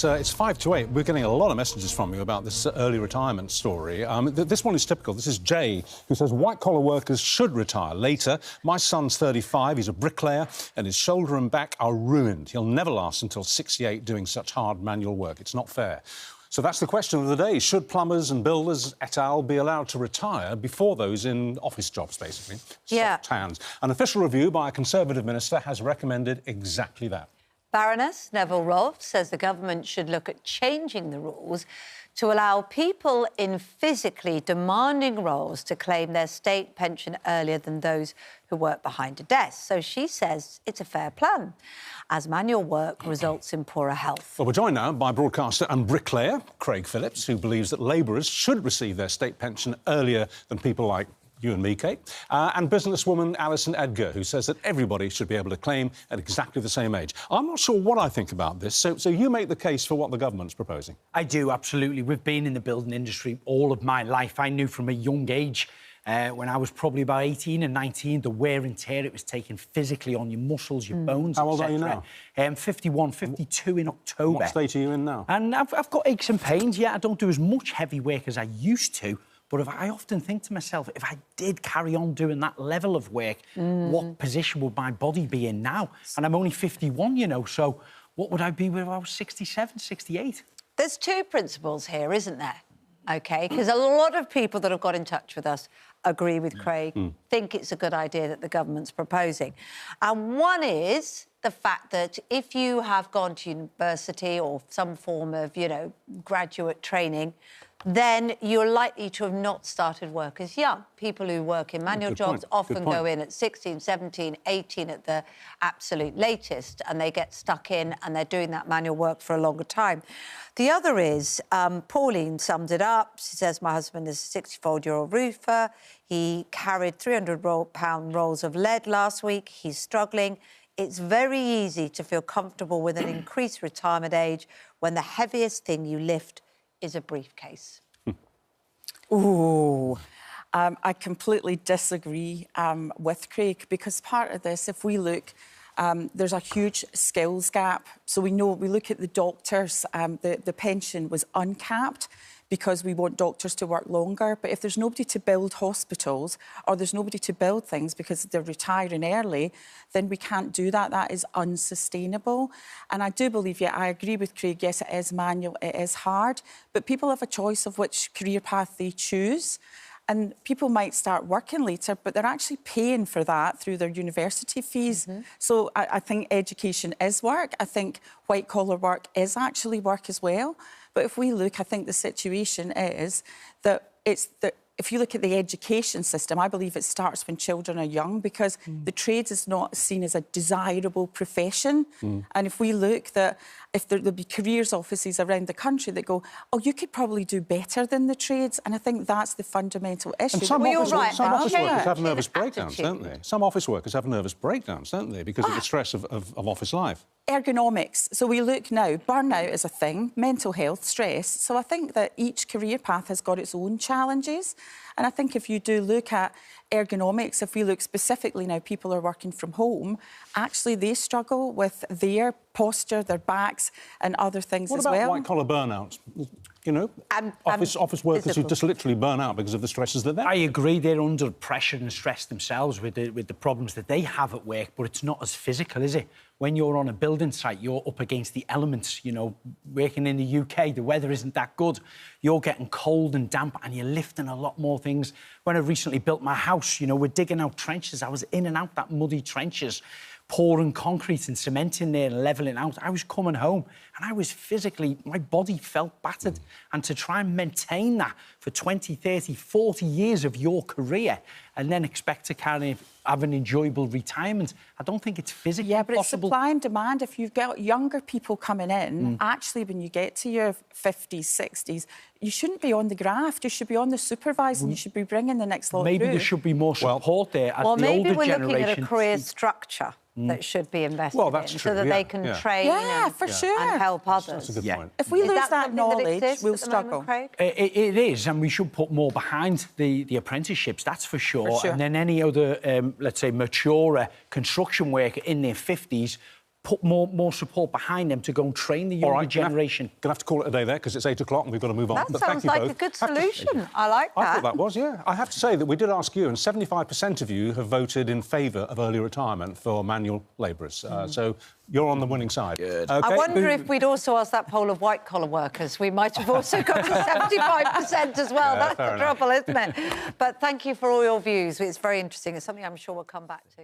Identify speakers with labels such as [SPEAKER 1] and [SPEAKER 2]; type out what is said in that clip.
[SPEAKER 1] It's 5 to 8. We're getting a lot of messages from you about this early retirement story. This one is typical. This is Jay, who says white-collar workers should retire later. My son's 35, he's a bricklayer, and his shoulder and back are ruined. He'll never last until 68 doing such hard manual work. It's not fair. So that's the question of the day. Should plumbers and builders et al. Be allowed to retire before those in office jobs, basically?
[SPEAKER 2] Yeah.
[SPEAKER 1] Soft hands. An official review by a Conservative minister has recommended exactly that.
[SPEAKER 2] Baroness Neville Rolfe says the government should look at changing the rules to allow people in physically demanding roles to claim their state pension earlier than those who work behind a desk. So she says it's a fair plan, as manual work results in poorer health.
[SPEAKER 1] Well, we're joined now by broadcaster and bricklayer Craig Phillips, who believes that labourers should receive their state pension earlier than people like you and me, Kate, and businesswoman Alison, Edgar, who says that everybody should be able to claim at exactly the same age. I'm not sure what I think about this, so you make the case for what the government's proposing.
[SPEAKER 3] I do, absolutely. We've been in the building industry all of my life. I knew from a young age, when I was probably about 18 and 19, the wear and tear it was taking physically on your muscles, your bones,
[SPEAKER 1] How old are you now?
[SPEAKER 3] 51, 52 in October.
[SPEAKER 1] What state are you in now?
[SPEAKER 3] And I've got aches and pains, yeah. I don't do as much heavy work as I used to. But I often think to myself, if I did carry on doing that level of work, what position would my body be in now? And I'm only 51, you know, so what would I be when I was 67, 68?
[SPEAKER 2] There's two principles here, isn't there? OK, because a lot of people that have got in touch with us agree with Craig, think it's a good idea that the government's proposing. And one is the fact that if you have gone to university or some form of, you know, graduate training, then you're likely to have not started work as young. People who work in manual jobs often go in at 16, 17, 18 at the absolute latest, and they get stuck in and they're doing that manual work for a longer time. The other is, Pauline summed it up. She says, my husband is a 64-year-old roofer. He carried 300-pound rolls of lead last week. He's struggling. It's very easy to feel comfortable with an increased retirement age when the heaviest thing you lift is a briefcase.
[SPEAKER 4] Ooh, I completely disagree with Craig, because part of this, if we look, there's a huge skills gap. So we look at the doctors, the pension was uncapped because we want doctors to work longer. But if there's nobody to build hospitals or there's nobody to build things because they're retiring early, then we can't do that. That is unsustainable. And I do believe, yeah, I agree with Craig, yes, it is manual, it is hard, but people have a choice of which career path they choose. And people might start working later, but they're actually paying for that through their university fees. So I think education is work. I think white-collar work is actually work as well. But if we look, I think the situation is that if you look at the education system, I believe it starts when children are young, because the trades is not seen as a desirable profession. And if we look that if there'll be careers offices around the country that go, oh, you could probably do better than the trades. And I think that's the fundamental issue.
[SPEAKER 1] And some office workers have nervous breakdowns,
[SPEAKER 2] attitude.
[SPEAKER 1] don't they? Some office workers have nervous breakdowns, don't they, because of the stress of office life.
[SPEAKER 4] Ergonomics. So we look now, burnout is a thing, mental health, stress. So I think that each career path has got its own challenges. And I think if you do look at ergonomics, if we look specifically now, people are working from home, actually they struggle with their posture, their backs and other things as well.
[SPEAKER 1] What about white-collar burnout? You know, office workers who just literally burn out because of the stresses that they're...
[SPEAKER 3] I agree, they're under pressure and stress themselves with the problems that they have at work, but it's not as physical, is it? When you're on a building site, you're up against the elements, you know, working in the UK, the weather isn't that good. You're getting cold and damp and you're lifting a lot more things. When I recently built my house, you know, we're digging out trenches. I was in and out that muddy trenches, pouring concrete and cement in there and levelling out. I was coming home and I was physically, my body felt battered. And to try and maintain that for 20, 30, 40 years of your career and then expect to have an enjoyable retirement, I don't think it's physically possible.
[SPEAKER 4] It's supply and demand. If you've got younger people coming in, actually, when you get to your 50s, 60s, you shouldn't be on the graft. You should be on the supervising. You should be bringing the next lot
[SPEAKER 3] Maybe
[SPEAKER 4] through.
[SPEAKER 3] there should be more support there as
[SPEAKER 2] well,
[SPEAKER 3] the older generation...
[SPEAKER 2] Well, maybe we're looking at a career structure that should be invested in, so that they can train and help others.
[SPEAKER 1] That's a good point.
[SPEAKER 4] If we lose that knowledge, we'll struggle.
[SPEAKER 3] It is, and we should put more behind the apprenticeships, that's for sure. And then any other, let's say, maturer construction worker in their 50s put more support behind them to go and train the younger generation.
[SPEAKER 1] Gonna have to call it a day there because it's 8 o'clock and we've got to move on.
[SPEAKER 2] That
[SPEAKER 1] But
[SPEAKER 2] sounds like a good solution. I like that.
[SPEAKER 1] I thought that was, yeah. I have to say that we did ask you, and 75% of you have voted in favour of early retirement for manual labourers. So you're on the winning side.
[SPEAKER 3] Good.
[SPEAKER 1] Okay.
[SPEAKER 2] I wonder if we'd also asked that poll of white-collar workers, we might have also got to 75% as well.
[SPEAKER 1] Yeah,
[SPEAKER 2] That's the trouble, isn't it? But thank you for all your views. It's very interesting. It's something I'm sure we'll come back to.